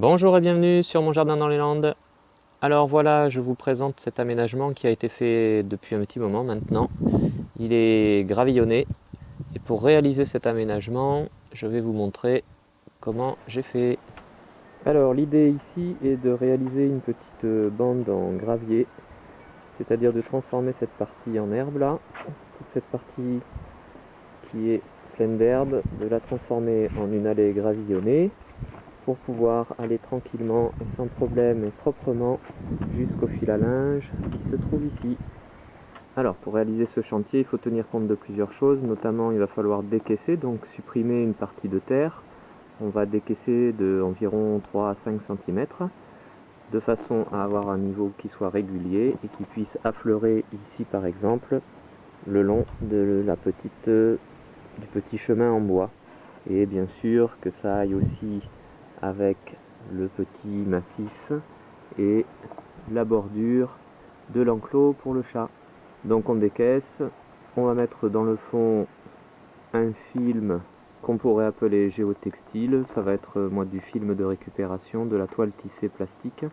Bonjour et bienvenue sur mon jardin dans les Landes. Alors voilà, je vous présente cet aménagement qui a été fait depuis un petit moment maintenant. Il est gravillonné et pour réaliser cet aménagement, je vais vous montrer comment j'ai fait. Alors l'idée ici est de réaliser une petite bande en gravier, c'est-à-dire de transformer cette partie en herbe là, toute cette partie qui est pleine d'herbe, de la transformer en une allée gravillonnée, pour pouvoir aller tranquillement et sans problème et proprement jusqu'au fil à linge qui se trouve ici. Alors pour réaliser ce chantier, il faut tenir compte de plusieurs choses, notamment il va falloir décaisser, donc supprimer une partie de terre. On va décaisser de environ 3 à 5 cm de façon à avoir un niveau qui soit régulier et qui puisse affleurer ici par exemple le long de du petit chemin en bois. Et bien sûr que ça aille aussi avec le petit massif et la bordure de l'enclos pour le chat. Donc on décaisse, on va mettre dans le fond un film qu'on pourrait appeler géotextile, ça va être moi du film de récupération de la toile tissée plastique.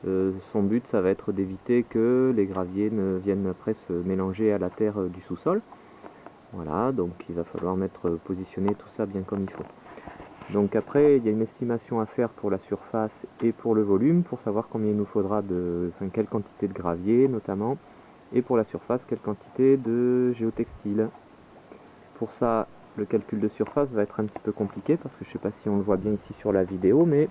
Son but ça va être d'éviter que les graviers ne viennent après se mélanger à la terre du sous-sol. Voilà, donc il va falloir positionner tout ça bien comme il faut. Donc après, il y a une estimation à faire pour la surface et pour le volume, pour savoir combien il nous faudra quelle quantité de gravier notamment, et pour la surface, quelle quantité de géotextile. Pour ça, le calcul de surface va être un petit peu compliqué, parce que je ne sais pas si on le voit bien ici sur la vidéo, mais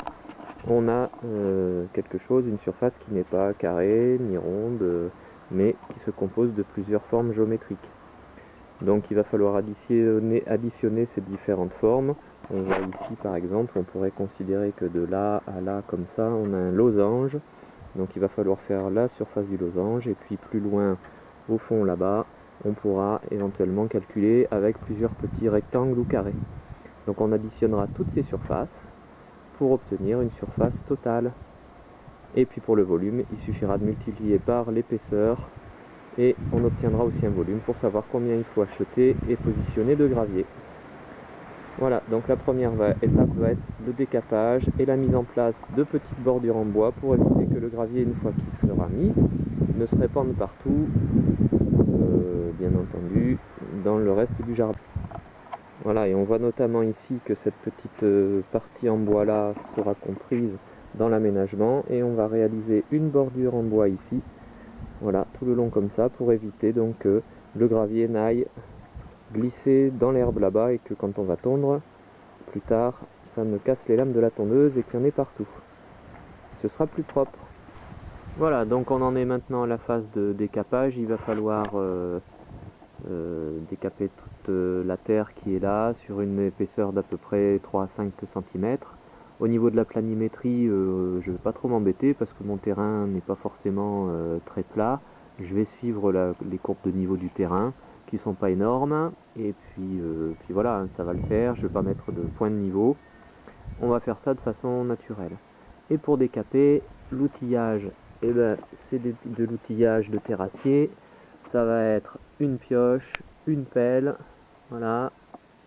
on a une surface qui n'est pas carrée, ni ronde, mais qui se compose de plusieurs formes géométriques. Donc il va falloir additionner ces différentes formes. On voit ici par exemple, on pourrait considérer que de là à là comme ça, on a un losange. Donc il va falloir faire la surface du losange et puis plus loin au fond là-bas, on pourra éventuellement calculer avec plusieurs petits rectangles ou carrés. Donc on additionnera toutes ces surfaces pour obtenir une surface totale. Et puis pour le volume, il suffira de multiplier par l'épaisseur et on obtiendra aussi un volume pour savoir combien il faut acheter et positionner de gravier. Voilà, donc la première étape va être le décapage et la mise en place de petites bordures en bois pour éviter que le gravier, une fois qu'il sera mis, ne se répande partout, bien entendu, dans le reste du jardin. Voilà, et on voit notamment ici que cette petite partie en bois là sera comprise dans l'aménagement et on va réaliser une bordure en bois ici. Voilà, tout le long comme ça, pour éviter donc que le gravier n'aille glisser dans l'herbe là-bas et que quand on va tondre, plus tard, ça ne casse les lames de la tondeuse et qu'il y en ait partout. Ce sera plus propre. Voilà, donc on en est maintenant à la phase de décapage. Il va falloir décaper toute la terre qui est là, sur une épaisseur d'à peu près 3 à 5 cm. Au niveau de la planimétrie, je ne vais pas trop m'embêter parce que mon terrain n'est pas forcément très plat. Je vais suivre les courbes de niveau du terrain qui sont pas énormes et puis voilà, hein, ça va le faire. Je ne vais pas mettre de point de niveau. On va faire ça de façon naturelle. Et pour décaper, l'outillage, c'est de l'outillage de terrassier. Ça va être une pioche, une pelle, voilà,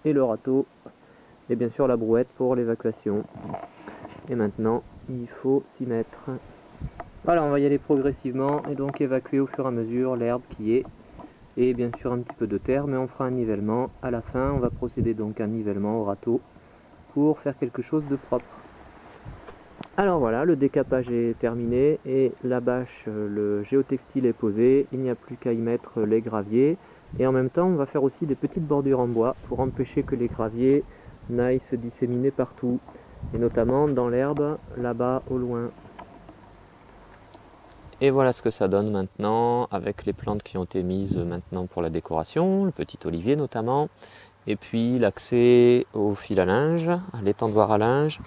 et le râteau. Et bien sûr la brouette pour l'évacuation. Et maintenant, il faut s'y mettre. Voilà, on va y aller progressivement et donc évacuer au fur et à mesure l'herbe qui est. Et bien sûr un petit peu de terre, mais on fera un nivellement. À la fin, on va procéder donc à un nivellement au râteau pour faire quelque chose de propre. Alors voilà, le décapage est terminé et la bâche, le géotextile est posé. Il n'y a plus qu'à y mettre les graviers. Et en même temps, on va faire aussi des petites bordures en bois pour empêcher que les graviers n'aillent se disséminer partout. Et notamment dans l'herbe, là-bas au loin. Et voilà ce que ça donne maintenant, avec les plantes qui ont été mises maintenant pour la décoration, le petit olivier notamment, et puis l'accès au fil à linge, à l'étendoir à linge,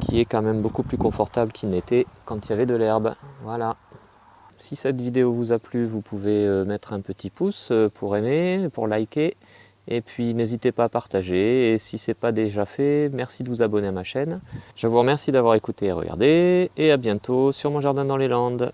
qui est quand même beaucoup plus confortable qu'il n'était quand il y avait de l'herbe. Voilà. Si cette vidéo vous a plu, vous pouvez mettre un petit pouce pour aimer, pour liker. Et puis n'hésitez pas à partager. Et si ce n'est pas déjà fait, merci de vous abonner à ma chaîne. Je vous remercie d'avoir écouté et regardé. Et à bientôt sur mon jardin dans les Landes.